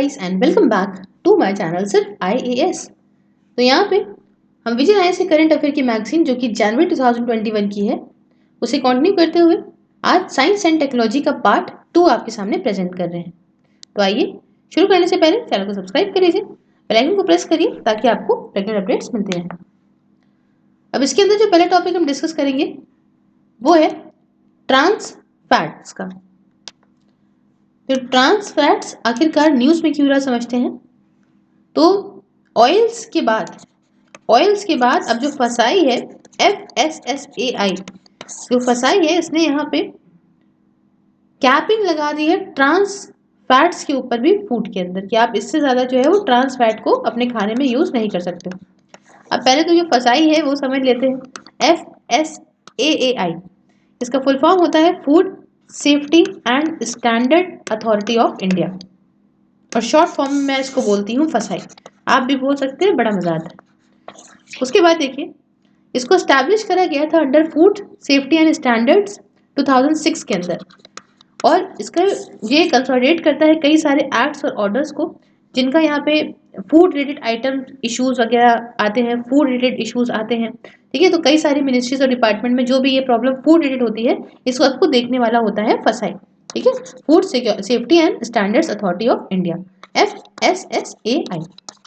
Guys and welcome back to my channel Sirf IAS। तो यहाँ पे हम विजय आए से करंट अफेयर की मैगजीन जो कि जनवरी 2021 की है उसे कंटिन्यू करते हुए आज साइंस एंड टेक्नोलॉजी का पार्ट 2 आपके सामने प्रेजेंट कर रहे हैं। तो आइए शुरू करने से पहले चैनल को सब्सक्राइब कर लीजिए, बेल आइकन को प्रेस करिए ताकि आपको रेगुलर अपडेट्स मिलते रहें। अब इसके अंदर जो पहला टॉपिक हम डिस्कस करेंगे वो है ट्रांस फैट्स का। तो ट्रांस फैट्स आखिरकार न्यूज में क्यों रहा समझते हैं। तो ऑयल्स के बाद अब जो फसाई है FSSAI जो फसाई है इसने यहाँ पे कैपिंग लगा दी है ट्रांस फैट्स के ऊपर भी फूड के अंदर कि आप इससे ज्यादा जो है वो ट्रांस फैट को अपने खाने में यूज नहीं कर सकते। अब पहले तो जो फसाई है वो समझ लेते हैं। FSAAI इसका फुल फॉर्म होता है food safety and standard authority of India और शॉर्ट फॉर्म में मैं इसको बोलती हूँ फसाई। आप भी बोल सकते हैं, बड़ा मजा आता है। उसके बाद देखिए इसको एस्टैब्लिश करा गया था under food safety and standards 2006 के अंदर और इसका ये कंसोलिडेट करता है कई सारे एक्ट्स और ऑर्डर्स को जिनका यहाँ पे फूड रिलेटेड आइटम इश्यूज वगैरह आते हैं, फूड रिलेटेड इश्यूज आते हैं। ठीक है, तो कई सारी मिनिस्ट्रीज और डिपार्टमेंट में जो भी ये प्रॉब्लम फूड रिलेटेड होती है इसको आपको देखने वाला होता है फसाई। ठीक है, food safety and standards authority of India FSSAI।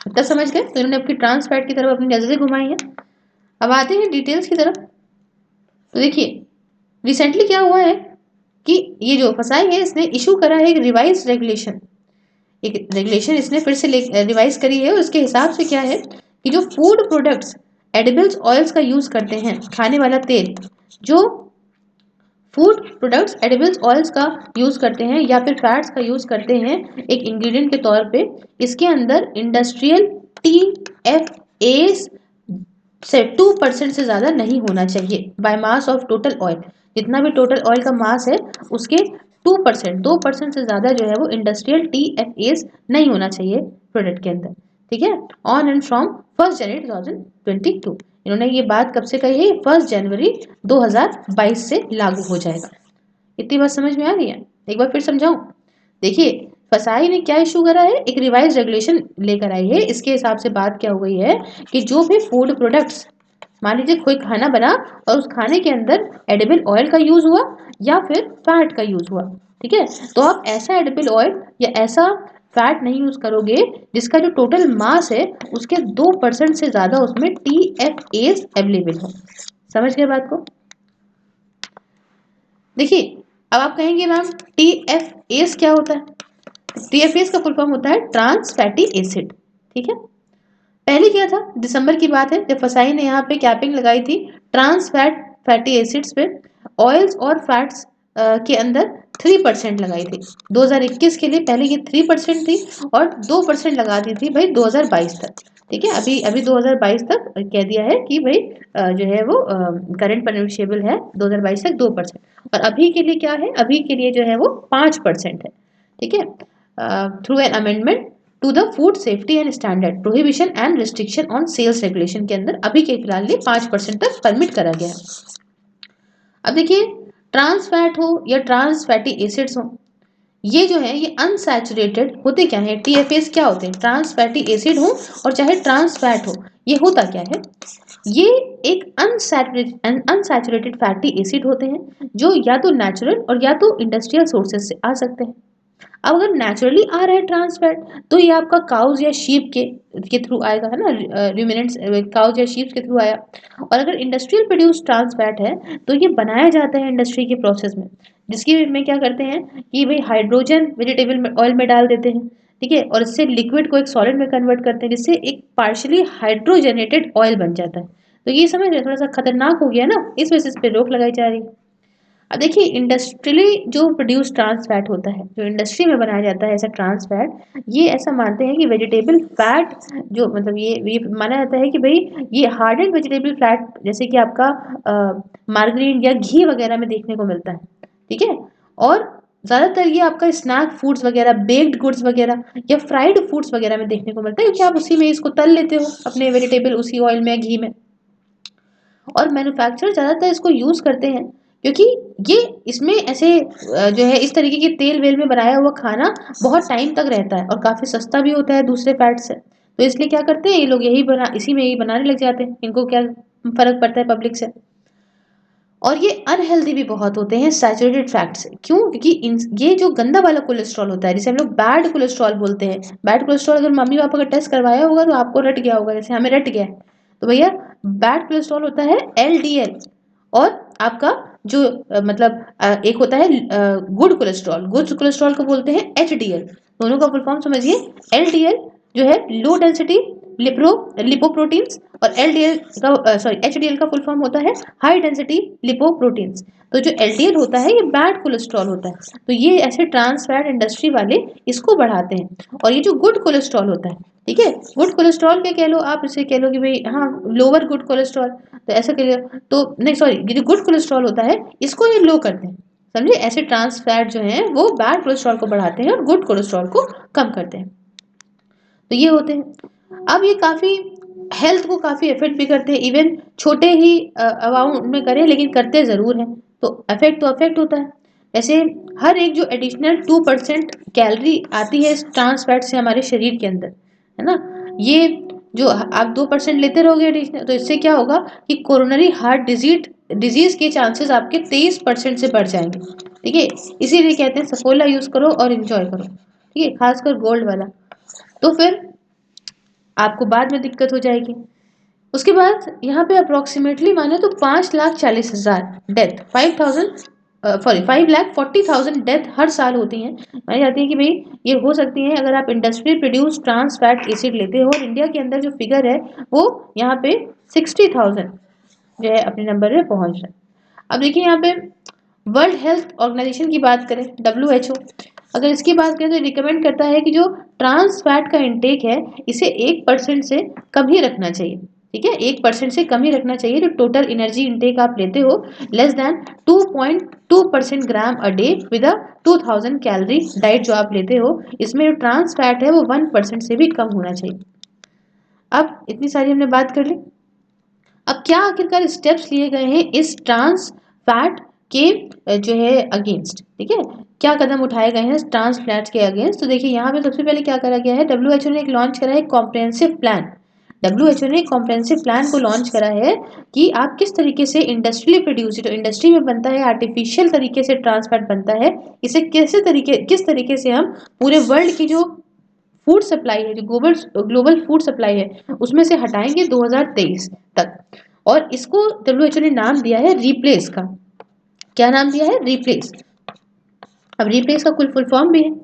इतना समझ गए। तो इन्होंने अपनी ट्रांस फैट की तरफ अपनी नजरें घुमाई हैं। अब आते हैं डिटेल्स की तरफ। तो देखिए रिसेंटली क्या हुआ है कि ये जो फसाई है इसने इशू करा है एक रिवाइज रेगुलेशन। एक रेगुलेशन इसने फिर से रिवाइज करी है। उसके हिसाब से क्या है कि जो फूड प्रोडक्ट्स एडिबल्स ऑयल्स का यूज करते हैं, खाने वाला तेल, जो फूड प्रोडक्ट्स एडिबल्स ऑयल्स का यूज करते हैं या फिर फैट्स का यूज करते हैं एक इंग्रेडिएंट के तौर पे, इसके अंदर इंडस्ट्रियल TFAs से 2% से ज्यादा नहीं होना चाहिए by mass of total oil. जितना भी टोटल ऑयल का मास है उसके 2% से ज्यादा जो है वो इंडस्ट्रियल TFAs नहीं होना चाहिए प्रोडक्ट के अंदर। ठीक है, ऑन एंड फ्रॉम 1 जनवरी 2022। इन्होंने ये बात कब से कही है? 1 जनवरी 2022 से लागू हो जाएगा। इतनी बात समझ में आ रही है? एक बार फिर समझाऊं। देखिए फसाई ने क्या इशू करा है, एक रिवाइज रेगुलेशन लेकर आई है। इसके हिसाब से बात क्या हो गई है कि जो भी फूड प्रोडक्ट्स, मान लीजिए कोई खाना बना और उस खाने के अंदर एडिबल ऑयल का यूज हुआ या फिर फैट का यूज हुआ, ठीक है, तो आप ऐसा एडिबल ऑयल या ऐसा फैट नहीं यूज करोगे जिसका जो टोटल मास है उसके 2% से ज्यादा उसमें TFAs अवेलेबल हो। समझ गए बात को? देखिए अब आप कहेंगे मैम TFAs क्या होता है? TFAs का फुल फॉर्म होता है ट्रांस फैटी एसिड। ठीक है, पहले क्या था, दिसंबर की बात है जब फसाई ने यहाँ पे कैपिंग लगाई थी ट्रांस फैटी एसिड्स पे। ऑयल्स और फैट्स के अंदर 3% लगाई थी 2021 के लिए। पहले ये 3% थी और 2% लगा दी थी भाई 2022 तक। ठीक है, अभी अभी 2022 तक कह दिया है कि भाई जो है वो करंट परमिशेबल है 2022 तक 2%। और अभी के लिए क्या है, अभी के लिए जो है वो 5% है। ठीक है, through an amendment to the food safety and standard prohibition and restriction on sales regulation के अंदर अभी के फिलहाल लिए 5% तक परमिट करा गया है। अब देखिए ट्रांस फैट हो या ट्रांस फैटी एसिड्स हो, ये जो है ये अनसैचुरेटेड होते क्या है? TFAs क्या होते हैं? ट्रांस फैटी एसिड हो और चाहे ट्रांस फैट हो, ये होता क्या है? ये एक अनसैचुरेटेड फैटी एसिड होते हैं जो या तो नेचुरल और या तो इंडस्ट्रियल सोर्सेज से आ सकते हैं। अब अगर नेचुरली आ रहा है ट्रांस फैट तो ये आपका काउज या शीप के थ्रू आएगा, है ना, रूमिनेंट्स काउज या शीप के थ्रू आया। और अगर इंडस्ट्रियल प्रोड्यूस ट्रांस फैट है तो ये बनाया जाता है इंडस्ट्री के प्रोसेस में, जिसकी में क्या करते हैं कि भाई हाइड्रोजन वेजिटेबल ऑयल में डाल देते हैं। ठीक है, और इससे लिक्विड को एक सॉलिड में कन्वर्ट करते हैं जिससे एक पार्शियली हाइड्रोजनेटेड ऑयल बन जाता है। तो ये समझ रहे, थोड़ा सा खतरनाक हो गया ना, इस वजह से इस पे रोक लगाई जा रही है। अब देखिए इंडस्ट्रियली जो प्रोड्यूस ट्रांस फैट होता है, जो इंडस्ट्री में बनाया जाता है ऐसा ट्रांस फैट, ये ऐसा मानते हैं कि वेजिटेबल फैट जो मतलब ये माना जाता है कि भाई ये हार्डेंड वेजिटेबल फैट जैसे कि आपका मार्गरीन या घी वगैरह में देखने को मिलता है। ठीक है, और ज़्यादातर ये आपका स्नैक फूड्स वगैरह, बेक्ड गुड्स वगैरह या फ्राइड फूड्स वगैरह में देखने को मिलता है क्योंकि आप उसी में इसको तल लेते हो अपने वेजिटेबल उसी ऑयल में, घी में। और मैन्युफैक्चरर ज़्यादातर इसको यूज़ करते हैं क्योंकि ये इसमें ऐसे जो है इस तरीके के तेल वेल में बनाया हुआ खाना बहुत टाइम तक रहता है और काफ़ी सस्ता भी होता है दूसरे फैट से। तो इसलिए क्या करते हैं ये लोग इसी में यही बनाने लग जाते हैं, इनको क्या फ़र्क पड़ता है पब्लिक से। और ये अनहेल्दी भी बहुत होते हैं सैचुरेटेड फैट से। क्यों? क्योंकि ये जो गंदा वाला कोलेस्ट्रॉल होता है जिसे हम लोग बैड कोलेस्ट्रॉल बोलते हैं। बैड कोलेस्ट्रॉल अगर मम्मी पापा का टेस्ट करवाया होगा तो आपको रट गया होगा, जैसे हमें रट गया है। तो भैया बैड कोलेस्ट्रॉल होता है एलडीएल, और आपका जो मतलब एक होता है गुड कोलेस्ट्रॉल। गुड कोलेस्ट्रॉल को बोलते हैं एचडीएल। दोनों का फुल फॉर्म समझिए। एलडीएल जो है लो डेंसिटी लिपोप्रोटीन्स, और एलडीएल का एचडीएल का फुल फॉर्म होता है हाई डेंसिटी लिपोप्रोटीन्स। तो जो एलडीएल होता है ये बैड कोलेस्ट्रॉल होता है। तो ये ऐसे ट्रांस फैट इंडस्ट्री वाले इसको बढ़ाते हैं। और ये जो गुड कोलेस्ट्रॉल होता है, ठीक है, गुड कोलेस्ट्रॉल के कह लो आप, इसे कह लो कि भाई हाँ लोअर गुड कोलेस्ट्रॉल, तो ऐसा कह लो। तो नहीं सॉरी, ये जो गुड कोलेस्ट्रॉल होता है इसको ये लो करते हैं, समझे। ऐसे ट्रांस फैट जो हैं वो बैड कोलेस्ट्रॉल को बढ़ाते हैं और गुड कोलेस्ट्रॉल को कम करते हैं। तो ये होते हैं। अब ये काफ़ी हेल्थ को काफ़ी अफेक्ट भी करते हैं, इवन छोटे ही अमाउंट में करें लेकिन करते ज़रूर हैं। तो अफेक्ट होता है। ऐसे हर एक जो एडिशनल 2% कैलोरी आती है इस ट्रांस फैट से हमारे शरीर के अंदर, है ना, ये जो आप 2% लेते रहोगे एडिशनल, तो इससे क्या होगा कि कोरोनरी हार्ट डिजीज के चांसेस आपके 23% से बढ़ जाएंगे। ठीक है, इसीलिए कहते हैं सफोला यूज़ करो और इंजॉय करो, ठीक है, खासकर गोल्ड वाला। तो फिर आपको बाद में दिक्कत हो जाएगी। उसके बाद यहाँ पे अप्रोक्सीमेटली माने तो 5,40,000 डेथ, 5,40,000 डेथ हर साल होती हैं। मानी जाती है कि भाई ये हो सकती है अगर आप industry produce trans fat acid लेते हो। और इंडिया के अंदर जो फिगर है वो यहाँ पे 60,000 जो है अपने नंबर में पहुंच रहा है। अब देखिए यहाँ पे वर्ल्ड हेल्थ ऑर्गेनाइजेशन की बात करें, WHO, अगर इसकी बात करें तो रिकमेंड करता है कि जो ट्रांस फैट का इंटेक है इसे 1% से कम ही रखना चाहिए। ठीक है, 1% से कम ही रखना चाहिए। जो टोटल एनर्जी इंटेक आप लेते हो less than 2.2% gram a day with a 2000 calorie diet जो आप लेते हो, इसमें जो ट्रांस फैट है वो 1% से भी कम होना चाहिए। अब इतनी सारी हमने बात कर ली। अब क्या आखिरकार स्टेप्स लिए गए हैं इस ट्रांस फैट के जो है अगेंस्ट, ठीक है, क्या कदम उठाए गए हैं ट्रांस फैट के अगेंस्ट। तो देखिए यहाँ पे सबसे पहले क्या करा गया है, WHO ने एक लॉन्च करा है कॉम्प्रिहेंसिव प्लान। WHO ने कॉम्प्रिहेंसिव प्लान को लॉन्च करा है कि आप किस तरीके से इंडस्ट्रियली प्रोड्यूस, जो इंडस्ट्री में बनता है आर्टिफिशियल तरीके से ट्रांस फैट बनता है, इसे किस तरीके से हम पूरे वर्ल्ड की जो फूड सप्लाई है, जो ग्लोबल फूड सप्लाई है, उसमें से हटाएंगे 2023 तक। और इसको WHO ने नाम दिया है रिप्लेस का। क्या नाम दिया है? रिप्लेस। अब रिप्लेस का कुल फुल फॉर्म भी है।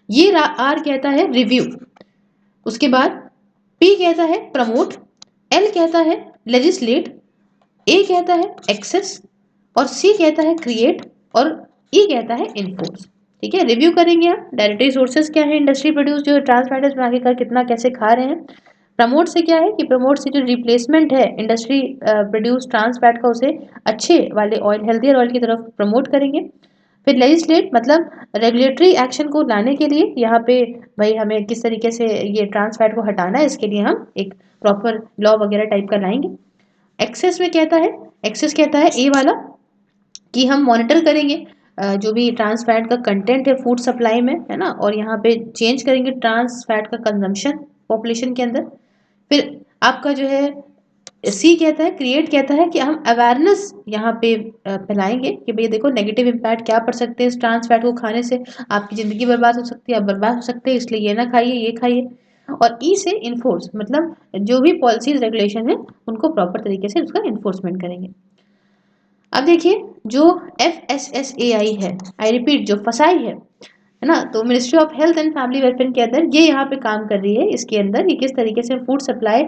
ये आर कहता है रिव्यू, उसके बाद पी कहता है प्रमोट, एल कहता है लेजिस्लेट, ए कहता है एक्सेस, और सी कहता है क्रिएट, और ई कहता है इन्फोर्स। ठीक है, रिव्यू करेंगे आप डायरेक्टरी सोर्सेज क्या है, इंडस्ट्री प्रोड्यूस जो ट्रांस फैट्स बना के कर कितना कैसे खा रहे हैं। प्रमोट से क्या है कि प्रमोट से जो रिप्लेसमेंट है इंडस्ट्री प्रोड्यूस ट्रांस फैट का, उसे अच्छे वाले ऑयल, हेल्थियर ऑयल की तरफ प्रमोट करेंगे। फिर लेजिस्लेट मतलब रेगुलेटरी एक्शन को लाने के लिए, यहाँ पे भाई हमें किस तरीके से ये ट्रांस फैट को हटाना है, इसके लिए हम एक प्रॉपर लॉ वगैरह टाइप का लाएंगे। एक्सेस में कहता है, एक्सेस कहता है ए वाला कि हम मॉनिटर करेंगे जो भी ट्रांस फैट का कंटेंट है फूड सप्लाई में, है ना, और यहाँ पे चेंज करेंगे ट्रांस फैट का कंजम्पशन पॉपुलेशन के अंदर। फिर आपका जो है सी कहता है, क्रिएट कहता है कि हम अवेयरनेस यहाँ पे फैलाएंगे कि भैया देखो नेगेटिव इम्पैक्ट क्या पड़ सकते हैं इस ट्रांस फैट को खाने से, आपकी ज़िंदगी बर्बाद हो सकती है, आप बर्बाद हो सकते हैं, इसलिए ये ना खाइए, ये खाइए। और ई से इन्फोर्स मतलब जो भी पॉलिसीज रेगुलेशन है उनको प्रॉपर तरीके से उसका इन्फोर्समेंट करेंगे। अब देखिए जो FSSAI है, आई रिपीट जो फसाई है ना, तो ministry of health and family welfare के अंदर ये यहाँ पे काम कर रही है। इसके अंदर ये किस तरीके से फूड सप्लाई,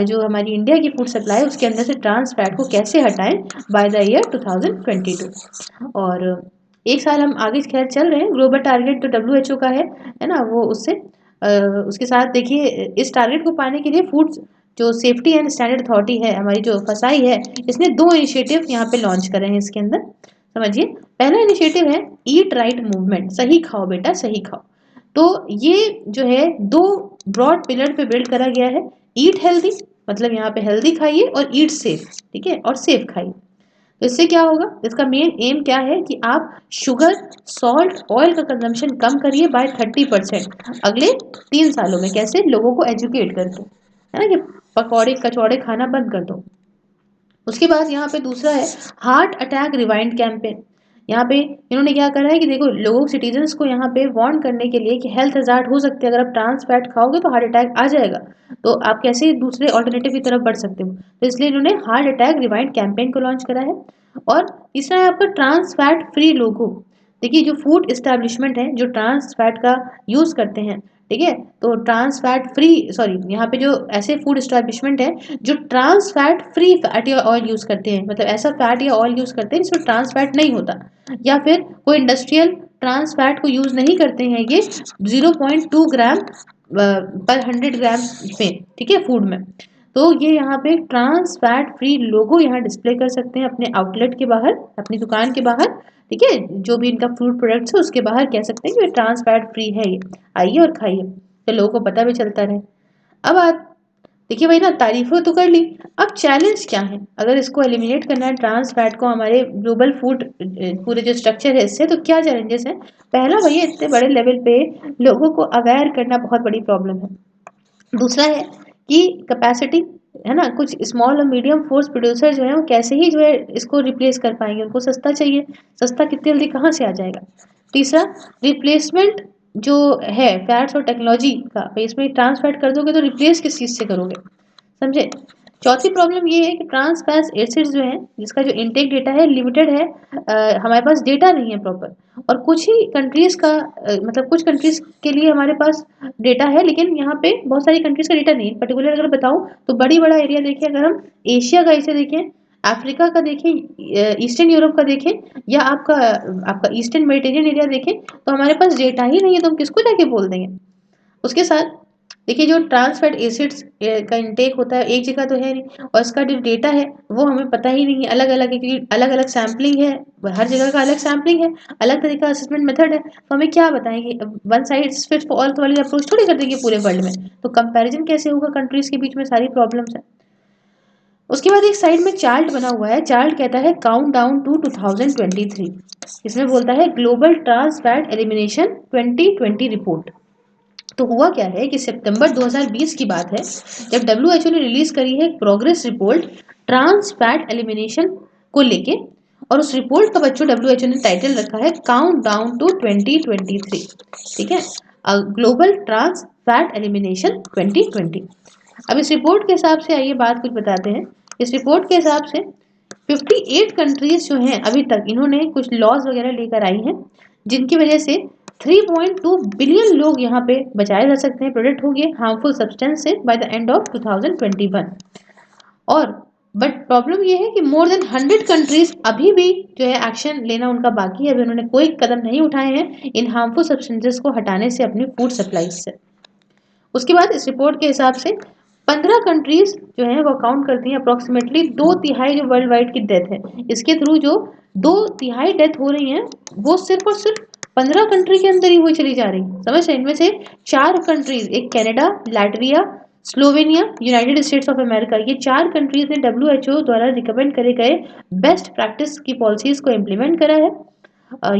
जो हमारी इंडिया की फूड सप्लाई है उसके अंदर से ट्रांस फैट को कैसे हटाएं बाय द ईयर 2022। और एक साल हम आगे खैर चल रहे हैं। ग्लोबल टारगेट तो WHO का है ना, वो उसके साथ देखिए इस टारगेट को पाने के लिए फूड जो सेफ्टी एंड स्टैंडर्ड अथॉरिटी है हमारी जो फसाई है, इसने 2 इनिशिएटिव यहाँ पे लॉन्च करे हैं इसके अंदर। समझिए, पहला इनिशिएटिव है ईट राइट मूवमेंट, सही खाओ बेटा सही खाओ। तो ये जो है 2 ब्रॉड पिलर पे बिल्ड करा गया है। ईट हेल्दी मतलब यहाँ पे हेल्दी खाइए, और ईट सेफ, ठीक है, और सेफ खाइए। तो इससे क्या होगा, इसका मेन एम क्या है कि आप शुगर, सॉल्ट, ऑयल का कंजम्पशन कम करिए बाय 30% अगले 3 सालों में। कैसे? लोगों को एजुकेट करके, है ना, कि पकौड़े कचौड़े खाना बंद कर दो। उसके बाद यहाँ पे दूसरा है हार्ट अटैक रिवाइंड कैंपेन। यहाँ पे इन्होंने क्या करा है कि देखो, लोगों सिटीजन्स को यहाँ पे वार्न करने के लिए कि हेल्थ हज़ार्ड हो सकते हैं, अगर आप ट्रांस फैट खाओगे तो हार्ट अटैक आ जाएगा, तो आप कैसे दूसरे ऑल्टरनेटिव की तरफ बढ़ सकते हो। तो इसलिए इन्होंने हार्ट अटैक रिवाइंड कैंपेन को लॉन्च करा है। और तीसरा है आपका ट्रांस फैट फ्री लोगो। देखिए, जो फूड इस्टेब्लिशमेंट है जो ट्रांस फैट का यूज़ करते हैं, ठीक है, तो ट्रांस फैट फ्री, सॉरी, यहाँ पे जो ऐसे फूड इस्टेब्लिशमेंट है जो ट्रांस फैट फ्री फैट या ऑयल यूज़ करते हैं, मतलब ऐसा फैट या ऑयल यूज़ करते हैं जिसमें ट्रांस फैट नहीं होता, या फिर कोई इंडस्ट्रियल ट्रांस फैट को यूज़ नहीं करते हैं, ये 0.2 ग्राम पर 100 ग्राम में, ठीक है, फूड में। तो ये यहाँ पे ट्रांस फैट फ्री लोगो यहाँ डिस्प्ले कर सकते हैं अपने आउटलेट के बाहर, अपनी दुकान के बाहर, ठीक है, जो भी इनका फूड प्रोडक्ट्स है उसके बाहर कह सकते हैं कि ट्रांस फैट फ्री है, ये आइए और खाइए, तो लोगों को पता भी चलता रहे। अब आप देखिए भाई ना, तारीफें तो कर ली, अब चैलेंज क्या है, अगर इसको एलिमिनेट करना है ट्रांस फैट को हमारे ग्लोबल फूड पूरे जो स्ट्रक्चर है इससे, तो क्या चैलेंजेस हैं? पहला, भैया इतने बड़े लेवल पे लोगों को अवेयर करना बहुत बड़ी प्रॉब्लम है। दूसरा है कि कैपेसिटी, है ना, कुछ स्मॉल और मीडियम फोर्स प्रोड्यूसर जो है वो कैसे ही जो है इसको रिप्लेस कर पाएंगे, उनको सस्ता चाहिए, सस्ता कितनी जल्दी कहाँ से आ जाएगा। तीसरा, रिप्लेसमेंट जो है फैट्स और टेक्नोलॉजी का, भाई इसमें ट्रांस फैट कर दोगे तो रिप्लेस किस चीज़ से करोगे, समझे। चौथी प्रॉब्लम ये है कि ट्रांस फैट एसिड्स जो है जिसका जो इनटेक डेटा है लिमिटेड है, हमारे पास डेटा नहीं है प्रॉपर, और कुछ ही कंट्रीज का मतलब कुछ कंट्रीज के लिए हमारे पास डेटा है, लेकिन यहाँ पे बहुत सारी कंट्रीज का डेटा नहीं है। पर्टिकुलर अगर बताऊँ तो बड़ी बड़ा एरिया देखें, अगर हम एशिया का इसे देखें, अफ्रीका का देखें, ईस्टर्न यूरोप का देखें, या आपका आपका ईस्टर्न मेडिटेरियन एरिया देखें, तो हमारे पास डेटा ही नहीं है, तो हम किसको जाके बोल देंगे। उसके साथ देखिए, जो ट्रांस फैट एसिड्स का इंटेक होता है एक जगह तो है नहीं, और इसका जो डेटा है वो हमें पता ही नहीं है, अलग अलग है, क्योंकि अलग अलग सैम्पलिंग है, हर जगह का अलग सैम्पलिंग है, अलग तरीका असेसमेंट मेथड है, तो हमें क्या बताएंगे, one size fit for all वाली अप्रोच थोड़ी कर देंगे पूरे वर्ल्ड में, तो कंपैरिजन कैसे होगा कंट्रीज के बीच में, सारी प्रॉब्लम्स है। उसके बाद एक साइड में चार्ट बना हुआ है, चार्ट कहता है काउंट डाउन टू 2023, इसमें बोलता है global trans fat elimination 2020 report. तो हुआ क्या है कि सितंबर 2020 की बात है, जब डब्ल्यूएचओ ने रिलीज करी है progress report trans fat elimination को लेके, और उस रिपोर्ट का बच्चों डब्ल्यूएचओ ने टाइटल रखा है काउंट डाउन टू 2023, ठीक है, ग्लोबल ट्रांस फैट एलिमिनेशन 2020। अब इस रिपोर्ट के हिसाब से आइए बात कुछ बताते हैं। इस रिपोर्ट के हिसाब से 58 कंट्रीज जो हैं अभी तक इन्होंने कुछ लॉज वगैरह लेकर आई हैं, जिनकी वजह से 3.2 बिलियन लोग यहाँ पे बचाए जा सकते हैं, प्रोटेक्ट हो गए हार्मफुल सब्सटेंस से बाय द एंड ऑफ 2021। और बट प्रॉब्लम ये है कि मोर देन 100 कंट्रीज अभी भी जो है एक्शन लेना उनका बाकी है, अभी उन्होंने कोई कदम नहीं उठाए हैं इन हार्मफुल सब्सटेंसेस को हटाने से अपनी फूड सप्लाईज से। उसके बाद इस रिपोर्ट के हिसाब से 15 कंट्रीज जो है वो अकाउंट करती हैं अप्रोक्सीमेटली 2/3 जो वर्ल्ड वाइड की डेथ है, इसके थ्रू जो 2/3 डेथ हो रही हैं वो सिर्फ और सिर्फ 15 कंट्री के अंदर ही हुई चली जा रही है, समझ रहे हैं। इनमें से 4 कंट्रीज, एक Canada, Latvia, Slovenia, United states of America, ये 4 कंट्रीज ने डब्ल्यूएचओ द्वारा रिकमेंड करे गए बेस्ट प्रैक्टिस की पॉलिसीज को इम्प्लीमेंट करा है।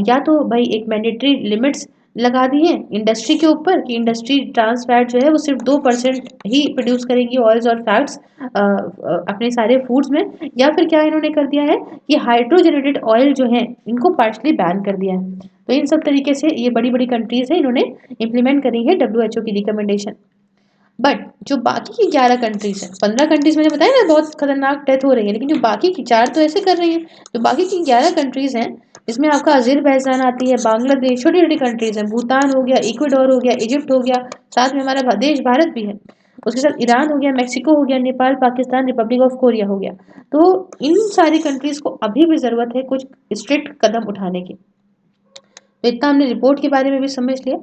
या तो भाई एक मैंडेटरी लिमिट्स लगा दी हैं इंडस्ट्री के ऊपर कि इंडस्ट्री ट्रांस फैट जो है वो सिर्फ 2% ही प्रोड्यूस करेगी ऑयल्स और फैट्स अपने सारे फूड्स में, या फिर क्या इन्होंने कर दिया है कि हाइड्रोजनेटेड ऑयल जो है इनको पार्शली बैन कर दिया है। तो इन सब तरीके से ये बड़ी बड़ी कंट्रीज है इन्होंने इम्प्लीमेंट करी है डब्ल्यूएचओ की रिकमेंडेशन। बट जो बाकी की 11 कंट्रीज हैं, 15 कंट्रीज मैंने बताया ना बहुत खतरनाक डेथ हो रही है, लेकिन जो बाकी की 4 तो ऐसे कर रही हैं, जो बाकी की 11 कंट्रीज हैं इसमें आपका अजरबैजान आती है, बांग्लादेश, छोटी छोटी कंट्रीज हैं, भूटान हो गया, इक्वाडोर हो गया, इजिप्ट हो गया, साथ में हमारा देश भारत भी है, उसके साथ ईरान हो गया, मैक्सिको हो गया, Nepal, Pakistan, Republic of Korea हो गया। तो इन सारी कंट्रीज को अभी भी ज़रूरत है कुछ स्ट्रिक्ट कदम उठाने की। तो इतना हमने रिपोर्ट के बारे में भी समझ लिया।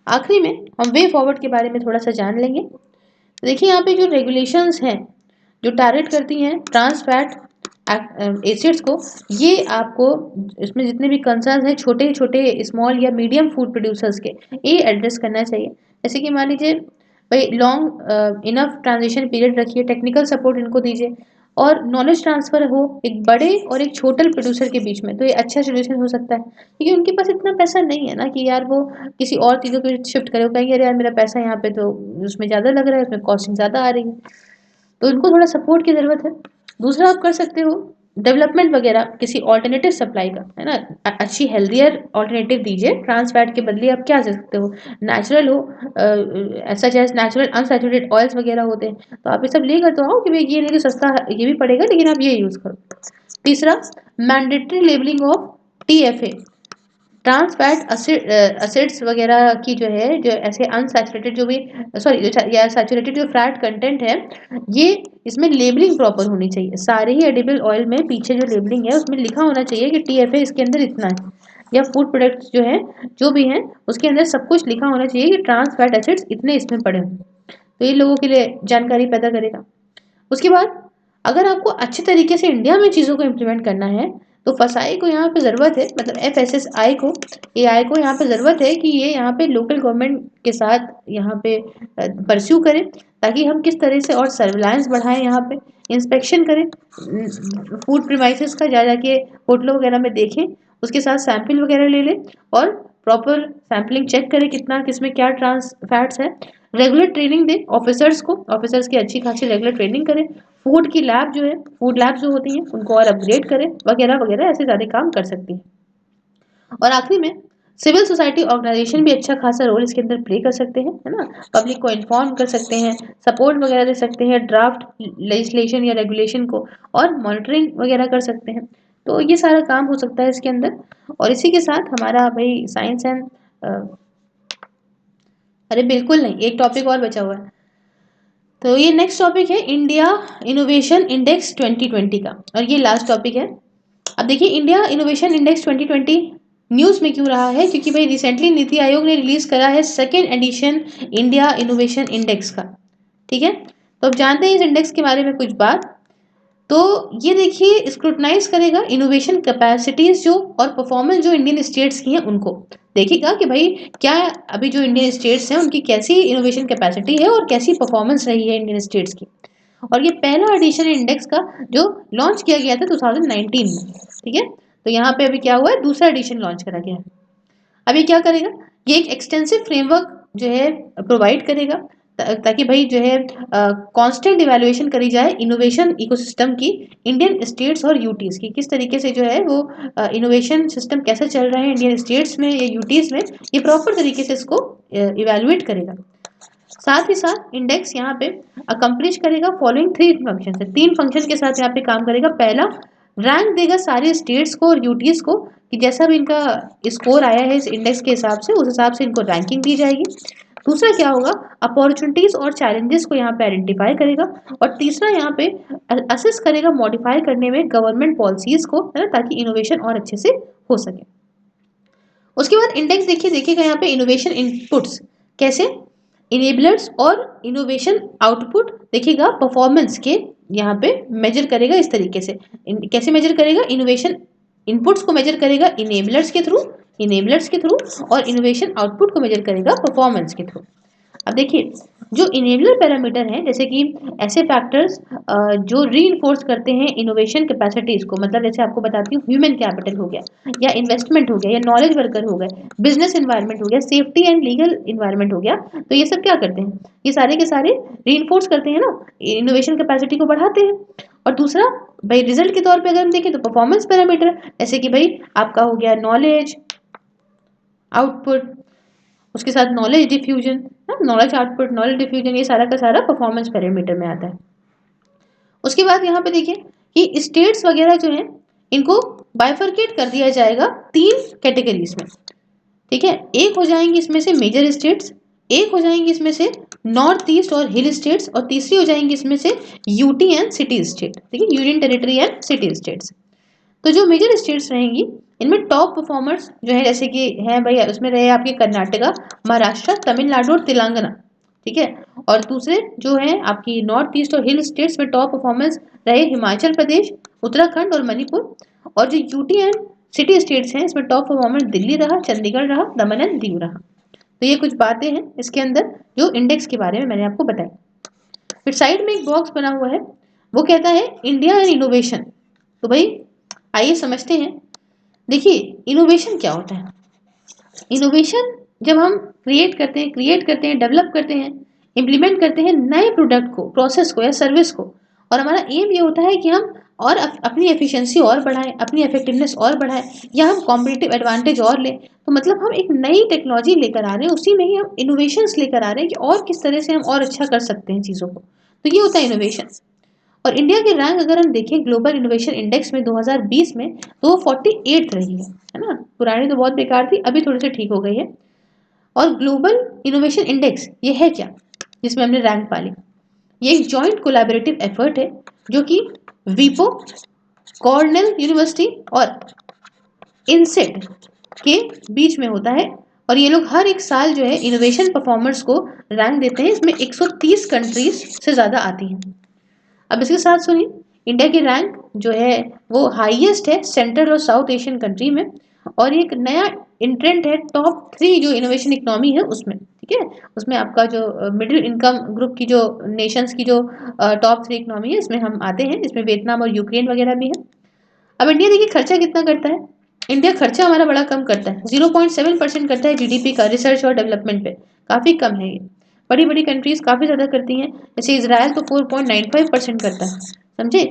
आखिरी में हम वे फॉरवर्ड के बारे में थोड़ा सा जान लेंगे। तो देखिए, यहाँ पे जो रेगुलेशंस हैं जो टारगेट करती हैं ट्रांस फैट एसिड्स को, ये आपको इसमें जितने भी कंसर्न हैं छोटे छोटे स्मॉल या मीडियम फूड प्रोड्यूसर्स के, ये एड्रेस करना चाहिए। जैसे कि मान लीजिए भाई लॉन्ग इनफ ट्रांजिशन पीरियड रखिए, टेक्निकल सपोर्ट इनको दीजिए, और नॉलेज ट्रांसफर हो एक बड़े और एक छोटे प्रोड्यूसर के बीच में, तो ये अच्छा सोल्यूशन हो सकता है, क्योंकि उनके पास इतना पैसा नहीं है ना कि यार वो किसी और चीज़ों पे शिफ्ट करे। वो कहेंगे अरे यार मेरा पैसा यहाँ पे तो उसमें ज़्यादा लग रहा है, उसमें कॉस्टिंग ज़्यादा आ रही है, तो उनको थोड़ा सपोर्ट की ज़रूरत है। दूसरा आप कर सकते हो डेवलपमेंट वगैरह किसी ऑल्टरनेटिव सप्लाई का, है ना, अच्छी हेल्दियर ऑल्टरनेटिव दीजिए। ट्रांस फैट के बदले आप क्या दे सकते हो, नेचुरल हो, ऐसा जैसे नेचुरल अनसैचुरेटेड ऑयल्स वगैरह होते हैं, तो आप ये सब लेकर तो आओ कि भाई ये नहीं तो सस्ता है, ये भी पड़ेगा लेकिन आप ये यूज़ करो। तीसरा, mandatory labelling of TFA, trans fat acids वगैरह की जो है, जो ऐसे अनसैचुरेटेड जो भी, सॉरी या सैचुरेटेड जो फैट कंटेंट है, ये इसमें लेबलिंग प्रॉपर होनी चाहिए। सारे ही एडिबल ऑयल में पीछे जो लेबलिंग है उसमें लिखा होना चाहिए कि टीएफए इसके अंदर इतना है, या फूड प्रोडक्ट्स जो है जो भी हैं उसके अंदर सब कुछ लिखा होना चाहिए कि ट्रांस फैट एसिड्स इतने इसमें पड़े हों। तो ये लोगों के लिए जानकारी पैदा करेगा। उसके बाद अगर आपको अच्छे तरीके से इंडिया में चीज़ों को इम्प्लीमेंट करना है, तो फसाई को यहाँ पे ज़रूरत है, मतलब एफएसएसआई को, एआई को यहाँ पे ज़रूरत है कि ये यहाँ पे लोकल गवर्नमेंट के साथ यहाँ पे परस्यू करें, ताकि हम किस तरह से और सर्विलांस बढ़ाएं, यहाँ पे इंस्पेक्शन करें फूड प्रीमाइसेस का, जा जाके होटलों वगैरह में देखें, उसके साथ सैंपल वगैरह ले लें और प्रॉपर सैम्पलिंग चेक करें कितना किसमें क्या ट्रांस फैट्स है। रेगुलर ट्रेनिंग दें ऑफिसर्स को, ऑफिसर्स की अच्छी खासी रेगुलर ट्रेनिंग करें। फूड की लैब जो है, फूड लैब जो होती हैं उनको और अपग्रेड करें, वगैरह वगैरह ऐसे सारे काम कर सकती हैं। और आखिरी में सिविल सोसाइटी ऑर्गेनाइजेशन भी अच्छा खासा रोल इसके अंदर प्ले कर सकते हैं, है ना, पब्लिक को इन्फॉर्म कर सकते हैं, सपोर्ट वगैरह दे सकते हैं ड्राफ्ट लेजिस्लेशन या रेगुलेशन को, और मॉनिटरिंग वगैरह कर सकते हैं। तो ये सारा काम हो सकता है इसके अंदर। और इसी के साथ हमारा भाई साइंस एंड, अरे बिल्कुल नहीं, एक टॉपिक और बचा हुआ है। तो ये नेक्स्ट टॉपिक है इंडिया इनोवेशन इंडेक्स 2020 का, और ये लास्ट टॉपिक है। अब देखिए इंडिया इनोवेशन इंडेक्स 2020 न्यूज़ में क्यों रहा है, क्योंकि भाई रिसेंटली नीति आयोग ने रिलीज करा है second edition India innovation index का। ठीक है, तो अब जानते हैं इस इंडेक्स के बारे में कुछ बात। तो ये देखिए स्क्रूटनाइज करेगा इनोवेशन कैपेसिटीज जो और परफॉर्मेंस जो इंडियन स्टेट्स की हैं उनको, देखेगा कि भाई क्या अभी जो इंडियन स्टेट्स हैं उनकी कैसी इनोवेशन कैपेसिटी है और कैसी परफॉर्मेंस रही है इंडियन स्टेट्स की। और ये पहला एडिशन इंडेक्स का जो लॉन्च किया गया था 2019 में। ठीक है, तो यहाँ पे अभी क्या हुआ है, दूसरा एडिशन लॉन्च करा गया है। अभी क्या करेगा, ये एक एक्सटेंसिव फ्रेमवर्क जो है प्रोवाइड करेगा, ताकि भाई जो है कांस्टेंट इवैल्यूएशन करी जाए इनोवेशन इकोसिस्टम की, इंडियन स्टेट्स और यूटीज की, किस तरीके से जो है वो इनोवेशन सिस्टम कैसे चल रहे हैं इंडियन स्टेट्स में या यूटीज में, ये प्रॉपर तरीके से इसको इवैल्यूएट करेगा। साथ ही साथ इंडेक्स यहाँ पे अकम्प्लिश करेगा फॉलोइंग थ्री फंक्शन है, तीन फंक्शन के साथ यहाँ पे काम करेगा। पहला, रैंक देगा सारे स्टेट्स को और यूटीज को, कि जैसा भी इनका स्कोर आया है इस इंडेक्स के हिसाब से, उस हिसाब से इनको रैंकिंग दी जाएगी। दूसरा क्या होगा, अपॉर्चुनिटीज और चैलेंजेस को यहाँ पे आइडेंटिफाई करेगा। और तीसरा यहाँ पे असेस करेगा मॉडिफाई करने में गवर्नमेंट पॉलिसीज को, है ना, ताकि इनोवेशन और अच्छे से हो सके। उसके बाद इंडेक्स देखिए देखेगा यहाँ पे इनोवेशन इनपुट्स कैसे, इनेबलर्स और इनोवेशन आउटपुट देखिएगा परफॉर्मेंस के, यहाँ पे मेजर करेगा इस तरीके से। कैसे मेजर करेगा, इनोवेशन इनपुट्स को मेजर करेगा इनेबलर्स के थ्रू, और इनोवेशन आउटपुट को मेजर करेगा परफॉर्मेंस के थ्रू। अब देखिए जो इनेबलर पैरामीटर हैं, जैसे कि ऐसे फैक्टर्स जो रीइंफोर्स करते हैं इनोवेशन कैपेसिटीज को, मतलब जैसे आपको बताती हूँ ह्यूमन कैपिटल हो गया, या इन्वेस्टमेंट हो गया, या नॉलेज वर्कर हो गए, बिजनेस इन्वायरमेंट हो गया, सेफ्टी एंड लीगल इन्वायरमेंट हो गया, तो ये सब क्या करते हैं, ये सारे के सारे रीइंफोर्स करते हैं ना, इनोवेशन कैपेसिटी को बढ़ाते हैं। और दूसरा भाई रिजल्ट के तौर पे अगर हम देखें तो परफॉर्मेंस पैरामीटर, जैसे कि भाई आपका हो गया नॉलेज आउटपुट, उसके साथ knowledge diffusion, knowledge output knowledge diffusion, ये सारा का सारा परफॉर्मेंस पैरामीटर में आता है। उसके बाद यहाँ पे देखिए कि स्टेट्स वगैरह जो हैं इनको बाइफरकेट कर दिया जाएगा तीन कैटेगरीज में। ठीक है, एक हो जाएंगी इसमें से मेजर स्टेट्स, एक हो जाएंगी इसमें से नॉर्थ ईस्ट और हिल स्टेट्स, और तीसरी हो जाएंगी इसमें से यूटी एंड सिटी स्टेट। ठीक है, union territory and city states. तो जो मेजर स्टेट्स रहेंगी इनमें टॉप परफॉर्मर्स जो है, जैसे कि हैं भाई उसमें रहे आपके कर्नाटका, महाराष्ट्र, तमिलनाडु और तेलंगाना। ठीक है, और दूसरे जो हैं आपकी नॉर्थ ईस्ट और हिल स्टेट्स में टॉप परफॉर्मेंस रहे हिमाचल प्रदेश, उत्तराखंड और मणिपुर। और जो यूटी एंड सिटी स्टेट्स हैं इसमें टॉप परफॉर्मेंस दिल्ली रहा, चंडीगढ़ रहा, दमन एंड दीव रहा। तो ये कुछ बातें हैं इसके अंदर जो इंडेक्स के बारे में मैंने आपको बताई। फिर साइड में एक बॉक्स बना हुआ है वो कहता है इंडिया एंड इनोवेशन। तो भाई आइए समझते हैं। देखिए इनोवेशन क्या होता है। इनोवेशन जब हम क्रिएट करते हैं, डेवलप करते हैं, इम्प्लीमेंट करते हैं नए प्रोडक्ट को, प्रोसेस को या सर्विस को, और हमारा एम ये होता है कि हम और अपनी एफिशिएंसी और बढ़ाएं, अपनी इफेक्टिवनेस और बढ़ाएं, या हम कॉम्पिटिटिव एडवांटेज और लें। तो मतलब हम एक नई टेक्नोलॉजी लेकर आ रहे हैं, उसी में ही हम इनोवेशंस लेकर आ रहे हैं कि और किस तरह से हम और अच्छा कर सकते हैं चीज़ों को। तो ये होता है इनोवेशन। और इंडिया की रैंक अगर हम देखें ग्लोबल इनोवेशन इंडेक्स में 2020 में, तो वो 48 रही है ना। पुरानी तो बहुत बेकार थी, अभी थोड़ी सी ठीक हो गई है। और ग्लोबल इनोवेशन इंडेक्स ये है क्या जिसमें हमने रैंक पा ली? ये एक जॉइंट कोलैबोरेटिव एफर्ट है जो कि वीपो, कॉर्नेल यूनिवर्सिटी और इनसेट के बीच में होता है। और ये लोग हर एक साल जो है इनोवेशन परफॉर्मर्स को रैंक देते हैं। इसमें 130 कंट्रीज से ज़्यादा आती हैं। अब इसके साथ सुनिए, इंडिया की रैंक जो है वो हाईएस्ट है सेंट्रल और साउथ एशियन कंट्री में। और एक नया इंट्रेंट है टॉप 3 जो इनोवेशन इकोनॉमी है उसमें, ठीक है। उसमें आपका जो मिडिल इनकम ग्रुप की जो नेशंस की जो टॉप 3 इकोनॉमी है इसमें हम आते हैं। इसमें वियतनाम और यूक्रेन वगैरह भी है। अब इंडिया देखिए खर्चा कितना करता है। इंडिया खर्चा हमारा बड़ा कम करता है, 0.7% करता है जीडीपी का रिसर्च और डेवलपमेंट पे। काफ़ी कम है ये। बड़ी बड़ी कंट्रीज काफ़ी ज़्यादा करती हैं, जैसे इसराइल तो 4.95% करता है, समझे।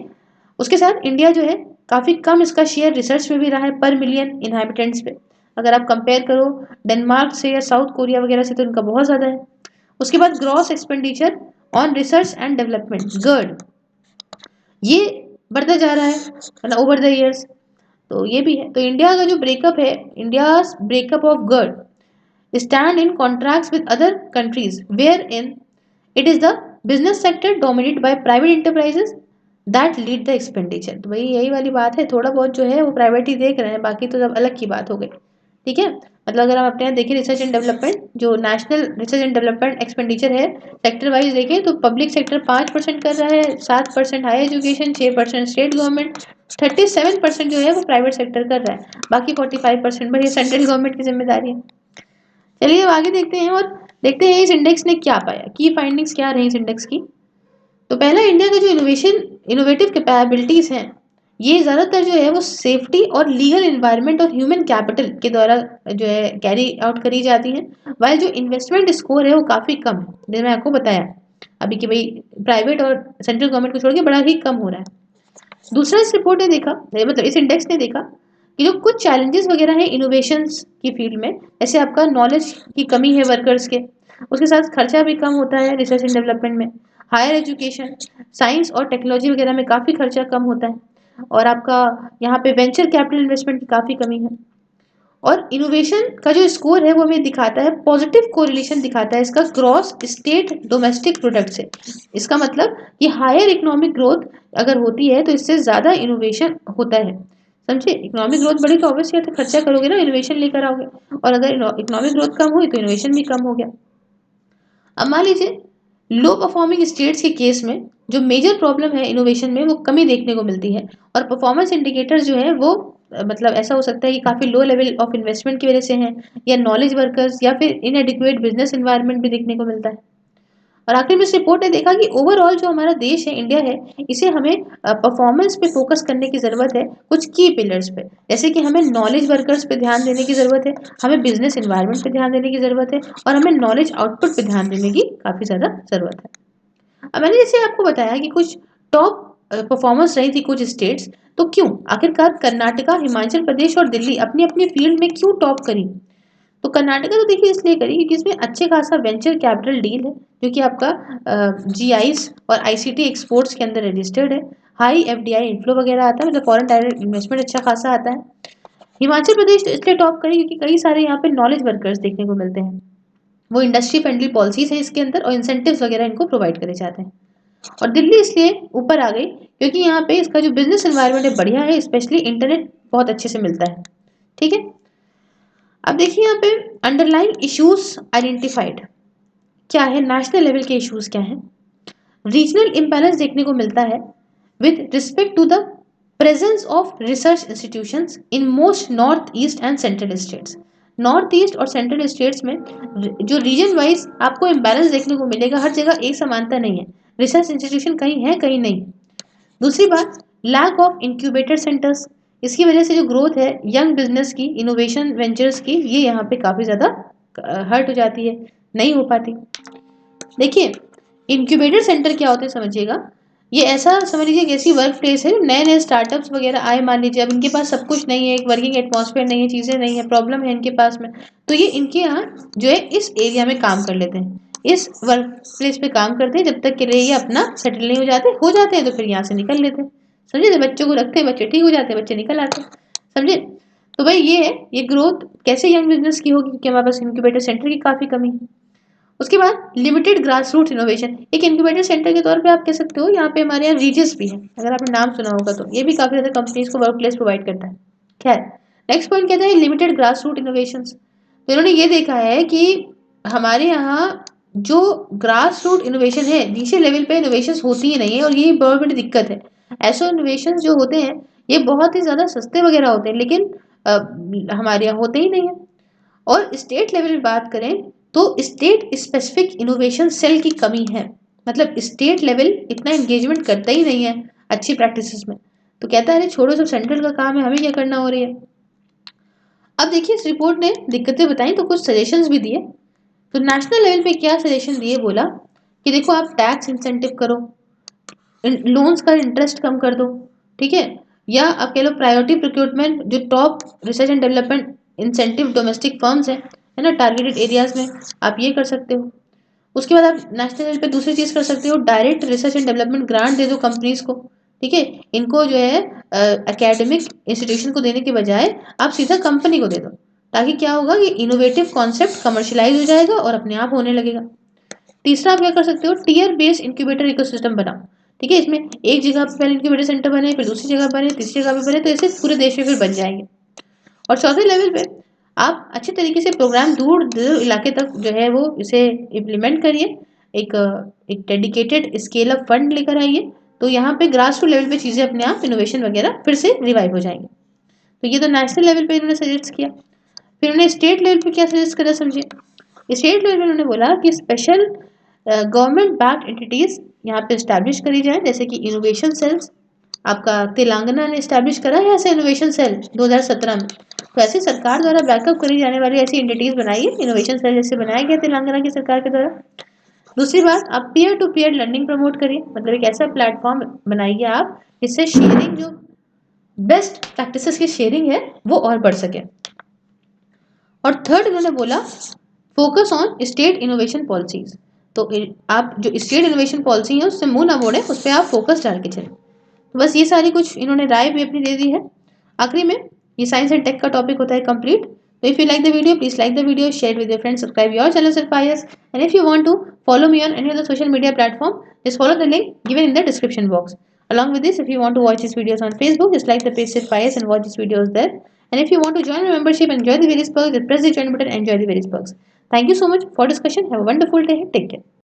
उसके साथ इंडिया जो है काफ़ी कम इसका शेयर रिसर्च में भी रहा है पर मिलियन इनहैबिटेंट्स पे। अगर आप कंपेयर करो डेनमार्क से या साउथ कोरिया वगैरह से तो इनका बहुत ज़्यादा है। उसके बाद gross expenditure on research and development GERD, ये बढ़ता जा रहा है ना ओवर द ईयर्स। तो ये भी है। तो इंडिया का जो ब्रेकअप है, India breakup of GERD stand in contracts with other countries where in it is the business sector dominated by private enterprises that lead the expenditure. तो वही यही वाली बात है, थोड़ा बहुत जो है वो प्राइवेट ही देख रहे हैं, बाकी तो सब अलग की बात हो गई, ठीक है। मतलब अगर हम अपने यहाँ देखें रिसर्च एंड डेवलपमेंट, जो national research and development expenditure है सेक्टर वाइज देखें तो पब्लिक सेक्टर 5% कर रहा है, 7% हाई एजुकेशन, 6% स्टेट गवर्नमेंट, 37% जो है वो प्राइवेट सेक्टर कर रहा है, बाकी 45% पर ये सेंट्रल गवर्नमेंट की जिम्मेदारी है। चलिए अब आगे देखते हैं और देखते हैं इस इंडेक्स ने क्या पाया, की फाइंडिंग्स क्या रही इस इंडेक्स की। तो पहला, इंडिया के जो इनोवेटिव कैपेबिलिटीज हैं, ये ज़्यादातर जो है वो सेफ्टी और लीगल इन्वायरमेंट और ह्यूमन कैपिटल के द्वारा जो है कैरी आउट करी जाती हैं। वाइल जो इन्वेस्टमेंट स्कोर है वो काफ़ी कम है, जैसे मैं आपको बताया अभी कि भाई प्राइवेट और सेंट्रल गवर्नमेंट को छोड़ के बड़ा ही कम हो रहा है। दूसरा, इस रिपोर्ट ने देखा, मतलब इस इंडेक्स ने देखा कि जो कुछ चैलेंजेस वगैरह हैं इनोवेशंस की फील्ड में, जैसे आपका नॉलेज की कमी है वर्कर्स के, उसके साथ खर्चा भी कम होता है रिसर्च एंड डेवलपमेंट में, हायर एजुकेशन, साइंस और टेक्नोलॉजी वगैरह में काफ़ी खर्चा कम होता है, और आपका यहाँ पे वेंचर कैपिटल इन्वेस्टमेंट की काफ़ी कमी है। और इनोवेशन का जो स्कोर है वो हमें दिखाता है, पॉजिटिव कोरिलेशन दिखाता है इसका ग्रॉस स्टेट डोमेस्टिक प्रोडक्ट से। इसका मतलब कि हायर इकोनॉमिक ग्रोथ अगर होती है तो इससे ज़्यादा इनोवेशन होता है, समझे। इकोनॉमिक ग्रोथ बढ़ी तो ऑब्वियसली तो खर्चा करोगे ना, इनोवेशन लेकर आओगे, और अगर इकोनॉमिक ग्रोथ कम हुई तो इनोवेशन भी कम हो गया। अब मान लीजिए लो परफॉर्मिंग स्टेट्स के केस में जो मेजर प्रॉब्लम है इनोवेशन में वो कमी देखने को मिलती है, और परफॉर्मेंस इंडिकेटर्स जो है वो मतलब ऐसा हो सकता है कि काफ़ी लो लेवल ऑफ इन्वेस्टमेंट की वजह से हैं, या नॉलेज वर्कर्स, या फिर इनएडिक्वेट बिजनेस इन्वायरमेंट भी देखने को मिलता है। और आखिर में इस रिपोर्ट ने देखा कि ओवरऑल जो हमारा देश है, इंडिया है, इसे हमें परफॉर्मेंस पे फोकस करने की ज़रूरत है, कुछ की पिलर्स पे, जैसे कि हमें नॉलेज वर्कर्स पे ध्यान देने की ज़रूरत है, हमें बिजनेस इन्वायरमेंट पे ध्यान देने की ज़रूरत है, और हमें नॉलेज आउटपुट पे ध्यान देने की काफ़ी ज़्यादा ज़रूरत है। अब मैंने जैसे आपको बताया कि कुछ टॉप परफॉर्मेंस रही थी कुछ स्टेट्स, तो क्यों आखिरकार कर्नाटका, हिमाचल प्रदेश और दिल्ली अपनी अपनी फील्ड में क्यों टॉप करी? तो कर्नाटका तो देखिए इसलिए करी क्योंकि इसमें अच्छे खासा वेंचर कैपिटल डील है, जो कि आपका जीआईस और आईसीटी एक्सपोर्ट्स के अंदर रजिस्टर्ड है। हाई एफडीआई इनफ्लो वगैरह आता है, मतलब फॉरेन डायरेक्ट इन्वेस्टमेंट अच्छा खासा आता है। हिमाचल प्रदेश तो इसलिए टॉप करी क्योंकि कई सारे यहाँ पे नॉलेज वर्कर्स देखने को मिलते हैं, वो इंडस्ट्री फ्रेंडली पॉलिसीज हैं इसके अंदर, और इंसेंटिव्स वगैरह इनको प्रोवाइड करे जाते हैं। और दिल्ली इसलिए ऊपर आ गई क्योंकि यहाँ पे इसका जो बिजनेस एनवायरनमेंट है बढ़िया है, स्पेशली इंटरनेट बहुत अच्छे से मिलता है, ठीक है। अब देखिए यहाँ पे अंडरलाइंग इश्यूज आइडेंटिफाइड क्या है, नेशनल लेवल के इश्यूज क्या हैं। रीजनल इम्बैलेंस देखने को मिलता है with respect to the presence of research institutions in most north east and central states. North east और सेंट्रल स्टेट्स में जो रीजन वाइज आपको इम्बैलेंस देखने को मिलेगा, हर जगह एक समानता नहीं है, रिसर्च इंस्टीट्यूशन कहीं है कहीं नहीं। दूसरी बात, लैक ऑफ इंक्यूबेटर सेंटर्स, इसकी वजह से जो ग्रोथ है यंग बिजनेस की, इनोवेशन वेंचर्स की, ये यहाँ पे काफ़ी ज़्यादा हर्ट हो जाती है, नहीं हो पाती। देखिए, इंक्यूबेटर सेंटर क्या होते हैं समझिएगा, ये ऐसा समझ लीजिए कि ऐसी वर्क प्लेस है, नए नए स्टार्टअप्स वगैरह आए, मान लीजिए अब इनके पास सब कुछ नहीं है, एक वर्किंग एटमॉस्फेयर नहीं है, चीज़ें नहीं है, प्रॉब्लम है इनके पास में, तो ये इनके यहाँ जो है इस एरिया में काम कर लेते हैं, इस वर्क प्लेस पे काम करते हैं, जब तक के लिए ये अपना सेटल नहीं हो जाते हैं तो फिर यहाँ से निकल लेते हैं। समझे, तो बच्चों को रखते हैं, बच्चे ठीक हो जाते हैं, बच्चे निकल आते हैं। समझे, तो भाई ये है, ये ग्रोथ कैसे यंग बिजनेस की होगी, क्योंकि हमारे पास इंक्यूबेटर सेंटर की काफ़ी कमी है। उसके बाद लिमिटेड ग्रास रूट इनोवेशन, एक इंक्यूबेटर सेंटर के तौर पे आप कह सकते हो, यहाँ पे हमारे यहाँ रीजस भी है, अगर आपने नाम सुना होगा तो, ये भी काफ़ी ज़्यादा कंपनीज को वर्क प्लेस प्रोवाइड करता है। खैर, नेक्स्ट पॉइंट कहता है लिमिटेड ग्रास रूट इनोवेशन। तो इन्होंने ये देखा है कि हमारे यहाँ जो ग्रास रूट इनोवेशन है, नीचे लेवल पे इनोवेशन होती ही नहीं है, और यही बहुत बड़ी दिक्कत है। ऐसे इनोवेशन जो होते हैं ये बहुत ही ज़्यादा सस्ते वगैरह होते हैं, लेकिन हमारे यहाँ होते ही नहीं है। और स्टेट लेवल में बात करें तो स्टेट स्पेसिफिक इनोवेशन सेल की कमी है, मतलब स्टेट लेवल इतना एंगेजमेंट करता ही नहीं है अच्छी प्रैक्टिसेस में, तो कहता है अरे छोड़ो, सब सेंट्रल का काम है, हमें क्या करना हो रही है। अब देखिए, इस रिपोर्ट ने दिक्कतें बताई तो कुछ सजेशंस भी दिए। तो नेशनल लेवल पे क्या सजेशन दिए, बोला कि देखो आप टैक्स इंसेंटिव करो, लोन्स का इंटरेस्ट कम कर दो, ठीक है, या आप कह लो प्रायोरिटी प्रोक्योरमेंट, जो top research and development incentive domestic firms है ना, टारगेटेड एरियाज में, आप ये कर सकते हो। उसके बाद आप नेशनल लेवल पे दूसरी चीज़ कर सकते हो, direct research and development grant दे दो कंपनीज को, ठीक है, इनको जो है एकेडमिक इंस्टीट्यूशन को देने के बजाय आप सीधा कंपनी को दे दो, ताकि क्या होगा कि इनोवेटिव कॉन्सेप्ट कमर्शियलाइज हो जाएगा और अपने आप होने लगेगा। तीसरा आप क्या कर सकते हो, टीयर बेस्ड इंक्यूबेटर इकोसिस्टम बनाओ, ठीक है, इसमें एक जगह पे पहले इंक्यूबेटर सेंटर बने, फिर दूसरी जगह बने, तीसरी जगह पे बने, तो ऐसे पूरे देश में फिर बन जाएंगे। और चौथे लेवल पे आप अच्छे तरीके से प्रोग्राम दूर दूर इलाके तक जो है वो इसे इम्प्लीमेंट करिए, एक एक डेडिकेटेड स्केल अप फंड लेकर आइए, तो यहाँ पे ग्रास रूट लेवल पे चीज़ें अपने आप इनोवेशन वगैरह फिर से रिवाइव हो जाएंगे। तो ये तो नेशनल लेवल पे इन्होंने सजेस्ट किया। फिर उन्होंने स्टेट लेवल पे क्या सजेस्ट करा समझिए। स्टेट लेवल पे उन्होंने बोला कि स्पेशल गवर्नमेंट बैक्ड एंटिटीज यहाँ पे इस्टेब्लिश करी जाए, जैसे कि इनोवेशन सेल्स, आपका तेलंगाना ने इस्टेब्लिश करा है ऐसे इनोवेशन सेल 2017 में, तो ऐसे सरकार द्वारा बैकअप करी जाने वाली ऐसी एंटिटीज बनाइए, इनोवेशन सेल जैसे बनाया गया तेलंगाना की सरकार के द्वारा। दूसरी बात, आप peer to peer learning promote करिए, मतलब एक ऐसा प्लेटफॉर्म बनाइए आप जिससे शेयरिंग, जो बेस्ट प्रैक्टिसेस की शेयरिंग है वो और बढ़ सके। और थर्ड उन्होंने बोला focus on state innovation policies, तो आप जो स्टेट इनोवेशन पॉलिसी है उससे मुंह ना मोड़े, उस पर आप फोकस डाल के चलें। तो बस ये सारी कुछ इन्होंने राय भी अपनी दे दी है। आखिरी में, ये साइंस एंड टेक का टॉपिक होता है कंप्लीट। तो if you like the video, please like the video, share with your friends, subscribe your channel Surprise, and if you want to follow me on any other social media platform, just follow the link given in the description box. Along with this, if you want to watch these videos on Facebook, just like the page Surprise and watch these videos there. And if you want to join my membership and enjoy the various perks, just press the join button and enjoy the various perks. Thank you so much for discussion. Have a wonderful day. Take care.